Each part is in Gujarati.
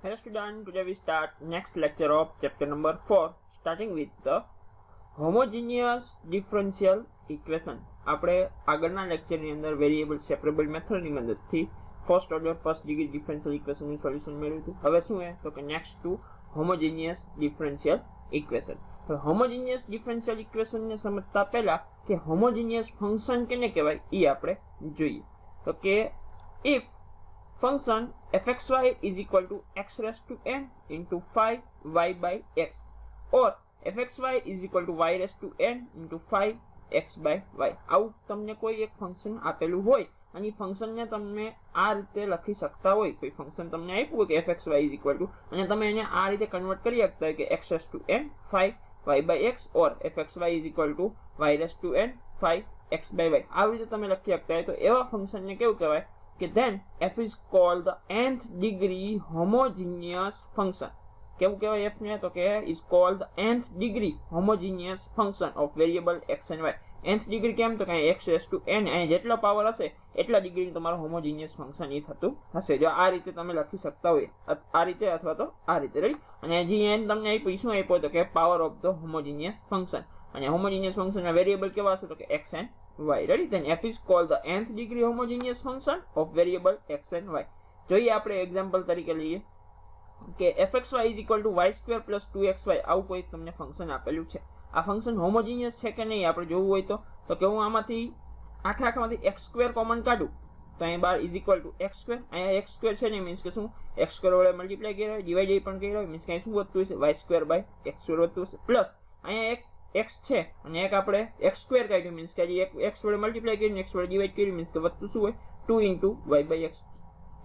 Hello student, today we start next lecture of chapter number 4 starting with the homogeneous differential equation. આપણે આગળના લેક્ચરની અંદર વેરીએબલ સેપરેબલ મેથડની મદદથી first order first degree differential ઇક્વેશનનું સોલ્યુશન મેળવ્યું હતું. હવે શું છે તો કે next to homogeneous differential equation. તો હોમોજીનિયસ ડિફરન્શિયલ ઇક્વેશનને સમજતા પહેલા કે હોમોજીનિયસ ફંક્શન કેને કહેવાય એ આપણે જોઈએ. તો કે if function fxy is equal to x raised to n into 5y by x or fxy is equal to y raised to n into 5x by y. આવું તમને કોઈ એક ફંક્શન આપેલું હોય અને ફંક્શનને તમે આ રીતે લખી શકતા હોય, કોઈ ફંક્શન તમને આપ્યું હોય કે fxy is equal to અને તમે એને આ રીતે કન્વર્ટ કરી શકતા હોય કે x raised to n 5y by x or fxy is equal to y raised to n 5x by y. આવી રીતે તમે લખી શકતા હોય તો એવા ફંક્શનને કેવું કહેવાય કે then f is called the nth degree homogeneous function. કેવું કહેવાય f ને તો કે is called the nth degree homogeneous function of variable x and y. nth degree કેમ તો કે x raised to n અને જેટલો પાવર હશે એટલા ડિગ્રી તમારો હોમોજીનિયસ ફંક્શન એ થતું હશે. જો આ રીતે તમે લખી શકતા હોય, આ રીતે અથવા તો આ રીતે, રેડી. અને જે n તમને આપ્યું શું આપ્યો તો કે power of the homogeneous function. અને હોમોજીનિયસ ફંક્શનના વેરીએબલ કેવા હશે તો કે x and y. Ready? Then f is called the nth degree homogeneous function of variable x and y. જોઈએ આપણે એક્ઝામ્પલ તરીકે લઈએ કે fxy is equal to y square plus 2xy. આવું કોઈ તમને ફંક્શન આપેલું છે. આ ફંક્શન હોમોજીનિયસ છે કે નહીં આપણે જોવું હોય તો કે હું આમાંથી આખામાંથી x સ્ક્વેર કોમન કાઢું તો અહીં બાર is equal to x square. અહીંયા x સ્ક્વેર છે ને મીન્સ કે શું x સ્ક્વેર વડે મલ્ટીપ્લાય કર્યો હોય, ડિવાઇડ પણ કર્યો હોય, મીન્સ કે શું વધતું હશે y square by x square વધતું હશે. પ્લસ અહીંયા એક x છે અને એક આપણે x સ્ક્વેર કાઢ્યું મીન્સ કે એક x વડે મલ્ટીપ્લાય કરીને x વડે ડિવાઇડ કર્યું મીન્સ કે વધતું શું હોય 2 into y by x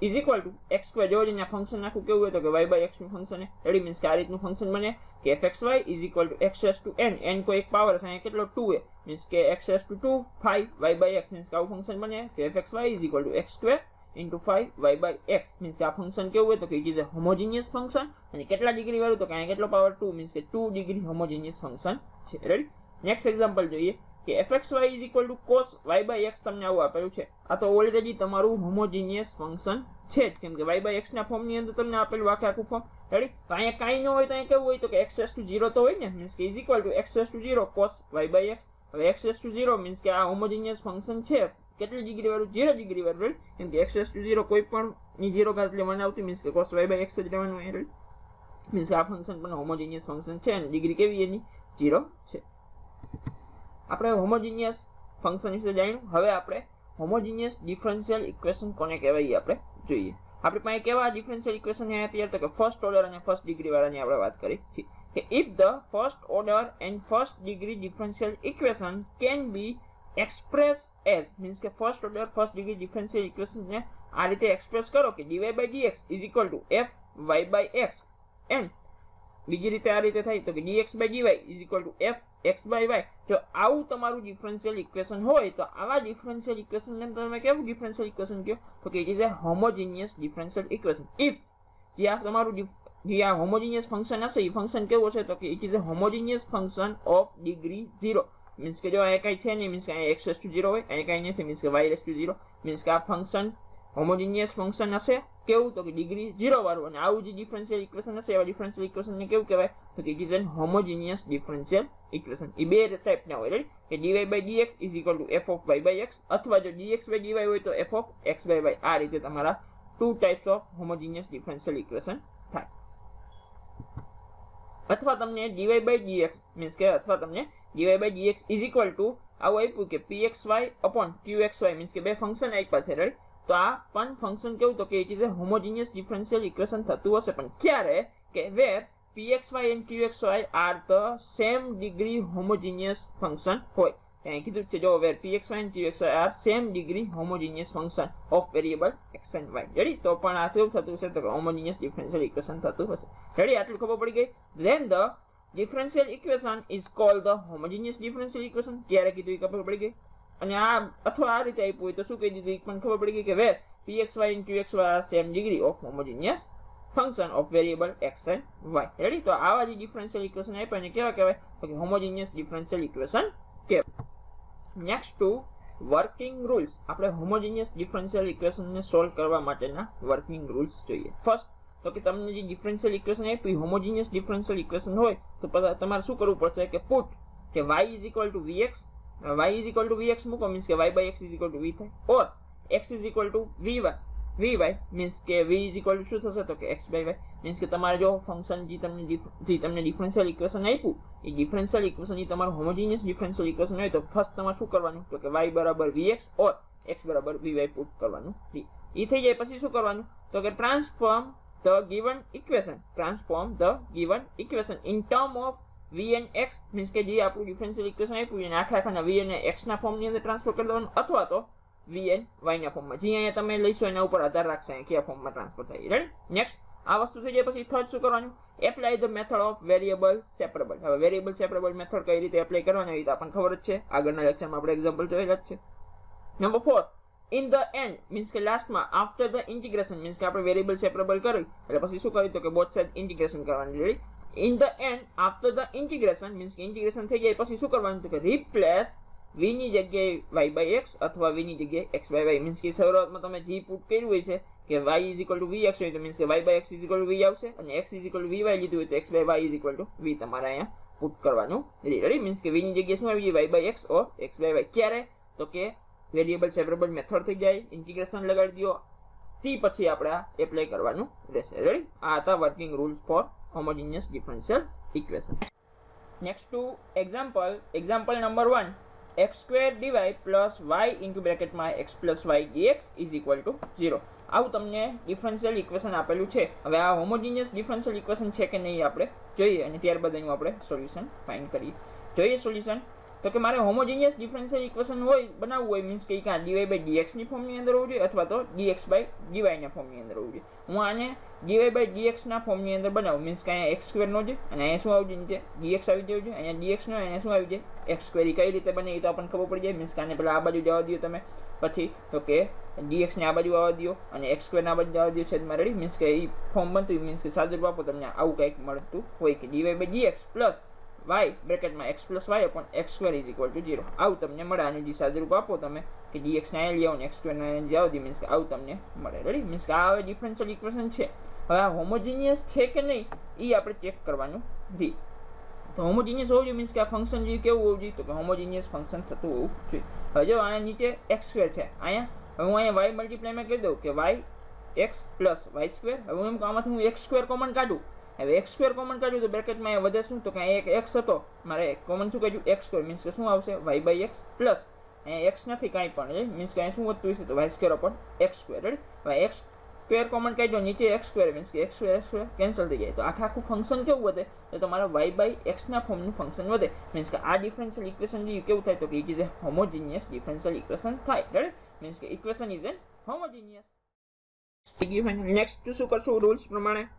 is equal to x square. જો આ ફંક્શન આખું કેવું હોય તો કે y by x નું ફંક્શન છે. રેડી? મીન્સ કે આ રીતનું ફંક્શન બને કે fxy is equal to x raised to n. n કોઈ એક પાવર છે, અહીંયા કેટલો 2 છે મીન્સ કે x raised to 2 5y by x means કે આવું ફંક્શન બને કે fxy is equal to x square into 5y by x means કે આ ફંક્શન કેવું હોય તો કે it is a homogeneous function. અને કેટલા ડિગ્રી વાળું તો કે અહીંયા કેટલો પાવર 2 મીન્સ કે 2 ડિગ્રી હોમોજીનિયસ ફંક્શન છે. રેડી? નેક્સ્ટ એક્ઝામ્પલ જોઈએ કે fxy is equal to cos y by x તમને આવું આપેલું છે. આ તો ઓલરેડી તમારું હોમોજીનિયસ ફંક્શન છે જ, કેમ કે y by x ના ફોર્મની અંદર તમને આપેલું આખું ફોર્મ. રેડી? તો અહીંયા કાંઈ ન હોય તો અહીંયા કેવું હોય તો કે x raised to 0 તો હોય ને, મીન્સ કે is equal to x raised to 0 cos y by x. હવે x raised to 0 મીન્સ કે આ હોમોજીનિયસ ફંક્શન છે કેટલી ડિગ્રી વાળું 0 ડિગ્રી વાળું. રેડી? કેમ કે x raised to 0 કોઈ પણ ની 0 ઘાત લેવાની આવતી મીન્સ કે cos y by x જ લેવાનું હોય. રેડી? મીન્સ કે આ ફંક્શન પણ હોમોજીનિયસ ફંક્શન છે અને ડિગ્રી કેવી એની 0 છે. આપણે હોમોજીનિયસ ફંક્શન વિશે જાણ્યું. હવે આપણે હોમોજીનિયસ ડિફરન્શિયલ ઇક્વેશન કોને કહેવાય આપણે જોઈએ. આપણી પાસે કેવા ડિફરન્શિયલ ઇક્વેશન અહીંયા તૈયાર તો કે ફર્સ્ટ ઓર્ડર અને ફર્સ્ટ ડિગ્રી વાળાની આપણે વાત કરી છે કે if the first order and first degree differential equation can be expressed as means કે first order first degree differential equation ને આ રીતે એક્સપ્રેસ કરો કે dy by dx is equal to fy by x and બીજી રીતે આ રીતે થાય તો કે dx by dy is equal to fx by y. જો આવું તમારું ડિફરન્શિયલ ઇક્વેશન હોય તો આવા ડિફરન્શિયલ ઇક્વેશન ને તમે કેવું ડિફરન્શિયલ ઇક્વેશન કહો તો કે it is a homogeneous differential equation. if જે આ તમારું જે આ હોમોજીનિયસ ફંક્શન હશે એ ફંક્શન કેવું છે તો કે it is a homogeneous function of degree 0 means કે જો અહીંયા કઈ છે નહીં મીન્સ કે અહીંયા x raised to 0 હોય, અહીંયા કઈ નથી મીન્સ કે y raised to 0 મીન્સ કે આ ફંક્શન હોમોજીનિયસ ફંક્શન હશે કેવું તો કે ડિગ્રી 0 વાળું. અને આવું જે ડિફરન્શિયલ ઇક્વેશન હશે એવા ડિફરન્શિયલ ઇક્વેશન ને કેવું કહેવાય તો કે it is an homogeneous differential equation. એ બે ટાઈપના હોય. રેડી? કે dy by dx is equal to f of y by x અથવા જો dx by dy હોય તો f of x by y. આ રીતે તમારા two types of homogeneous differential equation થાય. અથવા તમને dy by dx મીન્સ કે અથવા તમને dy by dx is equal to આવું આપ્યું કે pxy upon qxy મીન્સ કે બે ફંક્શન આપ્યા છે. રેડી? તો આ પણ ફંક્શન કેવું તો કે it is a homogeneous differential equation થતું હશે પણ ક્યારે કે where pxy and qxy are the same degree homogeneous function હોય. ત્યાં કીધું છે જો where pxy and qxy are same degree homogeneous function of variable x and y. Ready? તો પણ આ કેવું થતું હશે તો કે homogeneous differential equation થતું હશે. રેડી? આટલું ખબર પડી ગઈ. then the differential equation is called the homogeneous differential equation. ક્યારે કીધું એ ખબર પડી ગઈ. અને આ અથવા આ રીતે આપ્યું હોય તો શું કહી દીધું એ પણ ખબર પડી ગઈ કે where pxy and qxy are same degree of homogeneous function of variable x and y. Ready? તો આવા જે ડિફરન્શિયલ ઇક્વેશન આપ્યા એને કેવા કહેવાય તો કે હોમોજીનિયસ ડિફરન્શિયલ ઇક્વેશન કહેવાય. Next two working rules. આપણે હોમોજીનિયસ ડિફરન્શિયલ ઇક્વેશન ને સોલ્વ કરવા માટેના વર્કિંગ રૂલ્સ જોઈએ. ફર્સ્ટ તો કે તમને જે ડિફરન્શિયલ ઇક્વેશન આપ્યું હોમોજીનિયસ ડિફરન્શિયલ ઇક્વેશન હોય તો તમારે શું કરવું પડશે કે પુટ કે y is equal to vx, y is equal to vx મૂકો મીન્સ કે y by x is equal to v થાય, or x is equal to vy means કે v ઇઝ ઇક્વલ ટુ શું થશે તો કે x બાય y મીન્સ કે તમારે જો ફંક્શન જે તમને ડિફરન્શિયલ ઇક્વેશન આપ્યું એ ડિફરન્શિયલ ઇક્વેશન એ તમારું હોમોજીનિયસ ડિફરન્શિયલ ઇક્વેશન હોય તો ફર્સ્ટ તમારે શું કરવાનું તો કે y બરાબર vx ઓર x બરાબર vy પુટ કરવાનું. એ થઈ જાય પછી શું કરવાનું તો કે transform the given equation in term of v and x means કે જે આપણું ડિફરન્શિયલ ઇક્વેશન આપ્યું એને આખા v અને x ના ફોર્મની અંદર ટ્રાન્સફર કરી દેવાનું અથવા તો v and y ના ફોર્મમાં જે અહીંયા તમે લઈશો એના ઉપર આધાર રાખશે કયા ફોર્મમાં ટ્રાન્સફર થાય. રેડી. નેક્સ્ટ આ વસ્તુ થઈ જાય પછી થર્ડ શું કરવાનું apply the method of variable separable. હવે વેરિયેબલ સેપરેબલ મેથડ કઈ રીતે એપ્લાય કરવાની એ તો આપણને ખબર જ છે, આગળના લેક્ચરમાં આપણે એક્ઝામ્પલ જોયેલા જ છે. Number 4 in the end means કે લાસ્ટમાં આફ્ટર ધ ઇન્ટિગ્રેશન મીન્સ કે આપણે વેરિયેબલ સેપરેબલ કરી એટલે પછી શું કર્યું તો કે બોથ સાઇડ ઇન્ટિગ્રેશન કરવાની. Ready. in the end after the integration means કે ઇન્ટિગ્રેશન થઈ જાય પછી શું કરવાનું તો કે રિપ્લેસ v ની જગ્યાએ y by x અથવા v ની જગ્યાએ x by y મીન્સ કે શરૂઆતમાં તમે g પુટ કર્યું હોય છે કે y is equal to vx હોય તો મીન્સ કે y by x is equal to v આવશે અને x is equal to vy લીધું હોય તો x by y is equal to v તમારે અહીંયા પુટ કરવાનું. રેડી. મીન્સ કે v ની જગ્યાએ શું આવી જાય y by x or x by y. ક્યારે તો કે વેરિયેબલ સેપરેબલ મેથડ થઈ જાય ઇન્ટિગ્રેશન લગાડી દો તે પછી આપણે એપ્લાય કરવાનું રહેશે. રેડી. આ હતા working rules four homogeneous differential equation. Next to example number 1 x square dy plus y into bracket માં x plus y dx is equal to 0. આવું તમને ડિફરન્શિયલ ઇક્વેશન આપેલું છે. હવે આ હોમોજીનિયસ ડિફરન્શિયલ ઇક્વેશન છે કે નહીં આપણે જોઈએ અને ત્યારબાદ એનું આપણે સોલ્યુશન ફાઇન્ડ કરીએ. જોઈએ સોલ્યુશન તો કે મારે હોમોજીનિયસ ડિફરન્શિયલ ઇક્વેશન હોય બનાવવું હોય મીન્સ કે કાં dy by dx ની ફોર્મની અંદર હોવું જોઈએ અથવા તો dx by dy ના ફોર્મની અંદર હોવું જોઈએ. હું આને dy by dx ના ફોર્મની અંદર બનાવું મીન્સ કે અહીંયા x સ્ક્વેર નો છે અને અહીંયા શું આવી જાય નીચે dx આવી જવું જોઈએ, અહીંયા dx નો અહીંયા શું આવી જાય x સ્ક્વેર. કઈ રીતે બને એ તો આપણને ખબર પડી જાય મીન્સ કે આને પેલા આ બાજુ જવા દો તમે પછી તો કે dx ને આ બાજુ આવવા દો અને x સ્ક્વેર ના બાજુ જવા દો છેદમાં. રેડી. મીન્સ કે એ ફોર્મ બનતું મીન્સ કે સાદું આપો તમને આવું કંઈક મળતું હોય કે dy by dx plus y બ્રેકેટમાં x plus y upon x square is equal to 0 આવું તમને મળે. આનું જે સાદુરૂપ આપો તમે કે dx ને અહીંયા લઈ આવો ને x square ને અહીંયા જાવ દી મીન્સ કે આવું તમને મળે. રેડી. મીન્સ કે આ હવે ડિફરન્શિયલ ઇક્વેશન છે. હવે આ હોમોજીનિયસ છે કે નહીં એ આપણે ચેક કરવાનું છે. તો હોમોજીનિયસ હોવું જોઈએ મીન્સ કે આ ફંક્શન જે કેવું હોવું જોઈએ તો કે હોમોજીનિયસ ફંક્શન થતું હોવું જોઈએ. હવે જો અહીંયા નીચે x સ્ક્વેર છે અહીંયા હવે હું અહીંયા y મલ્ટીપ્લાયમાં કહી દઉં કે y x plus y square. હવે એમ આમાંથી હું x સ્ક્વેર કોમન કાઢું. હવે x સ્ક્વેર કોમન કાઢ્યું તો બ્રેકેટમાં અહીંયા વધે શું તો કે એક x હતો મારે કોમન શું કાઢ્યું x સ્ક્વેર મીન્સ કે શું આવશે y by x પ્લસ અહીંયા x નથી કાંઈ પણ મીન્સ કે અહીંયા શું વધતું હશે તો y square upon x square. Ready. હવે x સ્ક્વેર કોમન કાઢ્યો નીચે x સ્ક્વેર મીન્સ કે x સ્ક્વેર કેન્સલ થઈ જાય તો આખું ફંક્શન કેવું વધે તો તમારા y by x ના ફોર્મનું ફંક્શન વધે મીન્સ કે આ ડિફરન્શિયલ ઇક્વેશન જે કેવું થાય તો કે it is A homogeneous differential equation થાય. રેડી. મીન્સ કે equation is an homogeneous. Next શું કરશું રૂલ્સ પ્રમાણે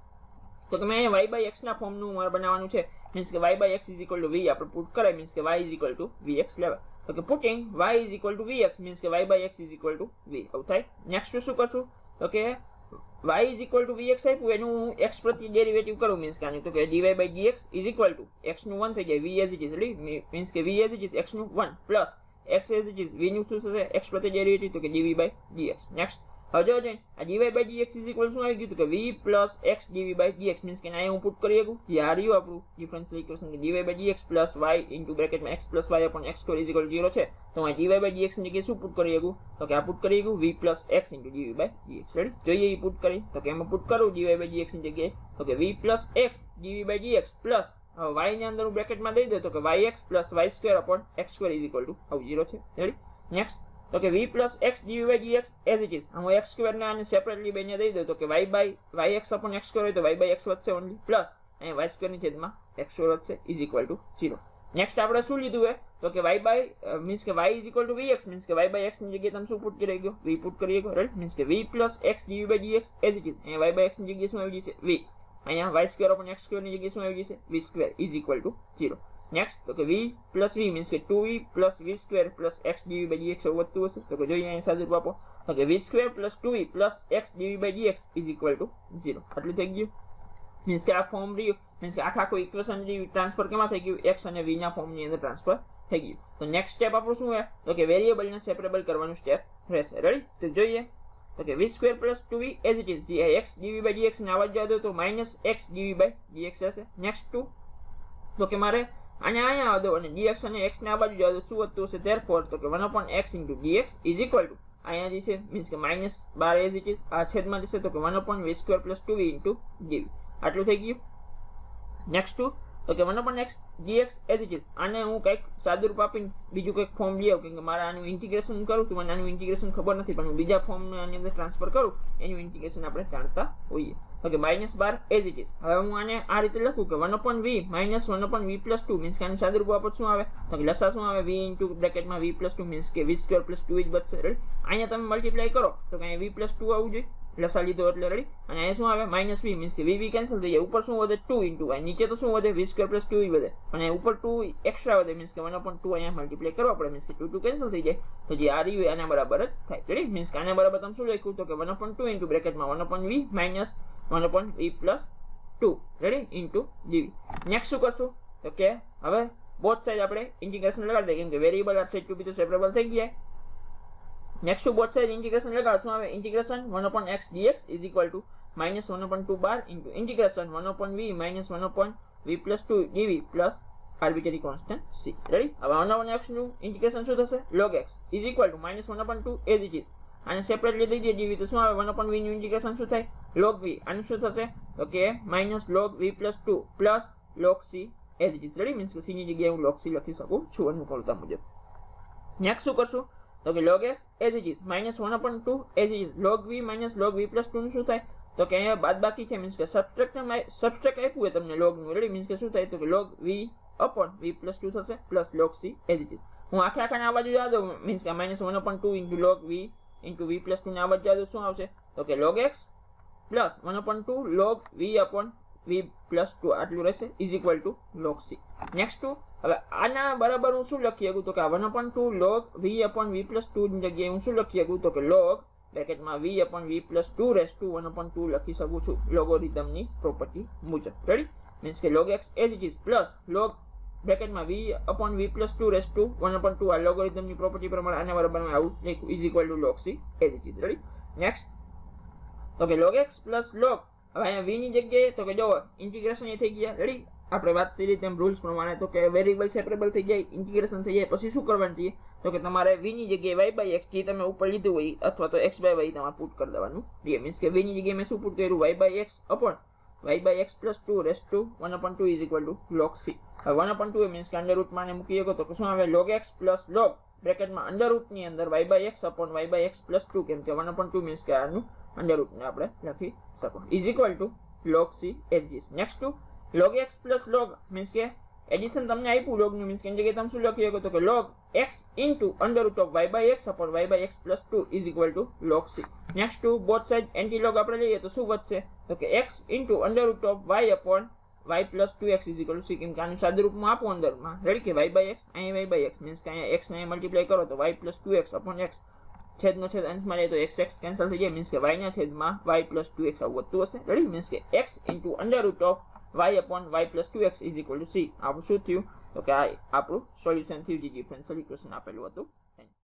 તો તમે અહીંયા y by x ના ફોર્મનું મારે બનાવવાનું છે મીન્સ કે y by x is equal to v આપણે પુટ કરાય મીન્સ કે y is equal to vx level. તો કે putting y is equal to vx means કે y by x is equal to v આવું થાય. નેક્સ્ટ શું કરશું તો કે y is equal to vx આપ્યું એનું x પ્રત્યે ડેરિવેટિવ કરું મીન્સ કે આની તો કે dy by dx is equal to x નું 1 થઈ જાય v as it is. Means કે v as it is x નું 1 plus x as it is v નું શું થશે x પ્રત્યે ડેરિવેટિવ તો કે dv by dx. નેક્સ્ટ હવે જો આ dy by dx is equal શું આવી ગયું તો કે v plus x dv by dx means કે અહીંયા હું પુટ કરી શકું જે આ રહ્યું આપણું ડિફરન્શિયલ ઇક્વેશન કે dy by dx plus y into બ્રેકેટમાં x plus y upon x square is equal to 0 છે તો હું dy by dx ની જગ્યાએ શું પુટ કરી શકું તો કે આ પુટ કરી શકું v plus x into dv by dx. Ready. જોઈએ એ પુટ કરી તો કે એમાં પુટ કરું dy by dx ની જગ્યાએ તો કે v plus x dv by dx plus y ની અંદર હું બ્રેકેટમાં દઈ દઉં તો કે yx plus y square upon x square is equal to આવું 0 છે. રેડી. નેક્સ્ટ તો કે v plus x dv by dx as it is હું x સ્ક્વેર ને આને સેપરેટલી બેને દઈ દઉં તો કે y by yx upon x square હોય તો y by x વધશે ઓન્લી પ્લસ અહીં y સ્ક્વેર ની છેદમાં x સ્ક્વેર વધશે is equal to 0. નેક્સ્ટ આપણે શું લીધું હે તો કે y by મીન્સ કે y is equal to vx means કે y by x ની જગ્યાએ તમે શું પુટ કરી ગયો v પુટ કરી ગયો. રાઈટ. મીન્સ કે v plus x dv by dx as it is અહીં y by x ની જગ્યાએ શું આવી જશે v અહીંયા y square upon x square ની જગ્યાએ શું આવી જશે v square is equal to 0. Next તો કે v plus v મીન્સ કે 2v plus v square plus x dv by dx વધતું હશે તો કે જોઈએ અહીં સાદુરૂપ આપો તો કે v square plus 2v plus x dv by dx is equal to 0. આટલું થઈ ગયું મીન્સ કે આ ફોર્મ રહ્યું મીન્સ કે આખું ઇક્વેશન જે ટ્રાન્સફર કેમાં થઈ ગયું x અને v ના ફોર્મની અંદર ટ્રાન્સફર થઈ ગયું. તો નેક્સ્ટ સ્ટેપ આપણું શું છે તો કે વેરિયેબલને સેપરેબલ કરવાનું સ્ટેપ રહેશે. રેડી. તો જોઈએ તો કે v square plus 2v as it is, જે x dv by dx ને આવવા જવા દો તો minus x dv by dx હશે. નેક્સ્ટ ટુ તો કે મારે આને અહીંયા આવવા દો અને dx અને x ને આ બાજુ જવા દો, શું વધતું હશે therefore તો કે 1 upon x into dx is equal to અહીંયા જે છે મીન્સ કે માઇનસ 12 એઝ ઇટ ઇઝ, આ છેદમાં જશે તો કે 1 upon v square plus 2v into dv. આટલું થઈ ગયું. નેક્સ્ટ ટુ તો કે 1 upon x dx as it is, આને હું કંઈક સાદું રૂપ આપીને બીજું કંઈક ફોર્મ લઈ આવું, કેમ કે મારે આનું ઇન્ટિગ્રેશન કરું તો મને આનું ઇન્ટિગ્રેશન ખબર નથી, પણ હું બીજા ફોર્મને આની અંદર ટ્રાન્સફર કરું એનું ઇન્ટિગ્રેશન આપણે જાણતા હોઈએ. Okay, -12 as it is. હવે હું આને આ રીતે લખું કે 1 upon v minus 1 upon v plus 2 means કે આનું સાદું રૂપ આપો શું આવે તો કે લસા શું આવે v ઇન્ટુ બ્રેકેટમાં v plus 2 મીન્સ કે v સ્ક્વેર પ્લસ 2 જ બચશે. રેડી, અહીંયા તમે મલ્ટીપ્લાય કરો તો કે અહીંયા v plus 2 આવવું જોઈએ, લસા લીધો એટલે. રેડી, અને અહીંયા શું આવે માઇનસ v મીન્સ કે v કેન્સલ થઈ જાય, ઉપર શું વધે 2 ઇન્ટુ y, નીચે તો શું વધે v સ્ક્વેર પ્લસ 2 વધે, અને ઉપર 2 એક્સ્ટ્રા વધે મીન્સ કે 1 upon 2 અહીંયા મલ્ટીપ્લાય કરવા પડે મીન્સ કે 2 2 કેન્સલ થઈ જાય, તો જે આ રહ્યું આના બરાબર જ થાય. રેડી, મીન્સ કે આના બરાબર તમે શું લખ્યું તો કે 1 upon 2 ઇન્ટુ બ્રેકેટમાં 1 upon v minus 1 upon v plus 2 રેડી ઇન્ટુ dv. નેક્સ્ટ શું કરશું તો કે હવે બોથ સાઈડ આપણે ઇન્ટિગ્રેશન લગાડી દઈએ, કેમ કે variable are side to be તો સેપરેબલ થઈ ગયા. Next to both side integration લગાડશું. હવે integration 1 upon x dx is equal to minus 1 upon 2 bar into integration 1 upon v minus 1 upon v plus 2 dv plus arbitrary constant c. Ready, હવે 1 upon x નું ઇન્ટિગ્રેશન શું થશે log x is equal to minus 1 upon 2 as it is, આને સેપરેટલી લઈ દઈએ dv તો શું આવે 1 upon v નું ઇન્ટિગ્રેશન શું થાય log v, આનું શું થશે તો કે minus log v plus 2 plus log c as it is. Ready, means કે c ની જગ્યાએ હું log c લખી શકું છું અનુકૂળતા મુજબ. નેક્સ્ટ શું કરશું તો કે log x as it is minus 1 upon 2 as it is log v minus log v plus 2 નું શું થાય તો કે અહીંયા બાદબાકી છે મીન્સ કે સબટ્રેક્ટ આપ્યું હોય તમને log નું. રેડી, મીન્સ કે શું થાય તો કે log v upon v plus 2 થશે plus log c as it is. હું આખે આ બાજુ જવા દઉં મીન્સ કે minus 1 upon 2 into log v into v plus 2 ને આ બાજુ જવા દઉં શું આવશે તો કે log x plus 1 upon 2 log v upon v plus 2 આટલું રહેશે is equal to log c. Next to હવે આના બરાબર હું શું લખી શકું તો કે 1 upon 2 log v upon v plus 2 ની જગ્યાએ હું શું લખી શકું તો કે log બ્રેકેટમાં v upon v plus 2 raised to 1 upon 2 લખી શકું છું લોગોરિધમની પ્રોપર્ટી મુજબ. રેડી, મીન્સ કે log x as it is plus log બ્રેકેટમાં v upon v plus 2 raised to 1 upon 2 આ લોગોરિધમની પ્રોપર્ટી પ્રમાણે આના બરાબર આવું લખ્યું is equal to log c as it is. Ready, next તો કે log x plus log, હવે અહીંયા v ની જગ્યાએ તો કે જો ઇન્ટિગ્રેશન એ થઈ ગયા. રેડી, આપણે વાત કરી તેમ રૂલ્સ પ્રમાણે તો કે વેરીએબલ સેપરેબલ થઈ જાય, ઇન્ટિગ્રેશન થઈ જાય, પછી શું કરવાનું છે તો કે તમારે v ની જગ્યાએ y by x જે તમે ઉપર લીધું હોય અથવા તો x by y તમારે પુટ કરી દેવાનું. મીન્સ કે v ની જગ્યાએ મેં શું પુટ કર્યું y by x upon y by x plus 2 raised to 1 upon 2 is equal to log c. હવે 1 upon 2 મીન્સ કે અંડર રૂટ માં મૂકી શકો તો કે શું આવે log x plus log બ્રેકેટમાં અંડર રૂટ ની અંદર y by x upon y by x plus 2, કેમ કે 1 upon 2 મીન્સ કે આનું અંડર રૂટ ને આપણે લખી શકો is equal to log c as it is. Next to log x plus log મીન્સ કે એડિશન તમને આપ્યું log નું મીન્સ કે એની જગ્યાએ તમે શું લખી શકો તો કે log x into under root of y by x upon y by x plus 2 is equal to log c. Next to both side anti log આપણે લઈએ તો શું વધશે તો કે x into under root of y upon y plus 2x is equal to c, કેમ કે આનું સાદું રૂપમાં આપો અંદરમાં. રેડી, કે y by x અહીંયા y by x મીન્સ કે અહીંયા x ને મલ્ટીપ્લાય કરો તો y plus 2x upon x છેદનો છેદ અંશમાં જાય તો x કેન્સલ થઈ જાય મીન્સ કે y ના છેદમાં y plus 2x આવું વધતું હશે. રેડી, મીન્સ કે x into under root of y upon y plus 2x is equal to c. આપણું શું થયું તો કે આ આપણું સોલ્યુશન થયું જે ડિફરન્શિયલ ઇક્વેશન આપેલું હતું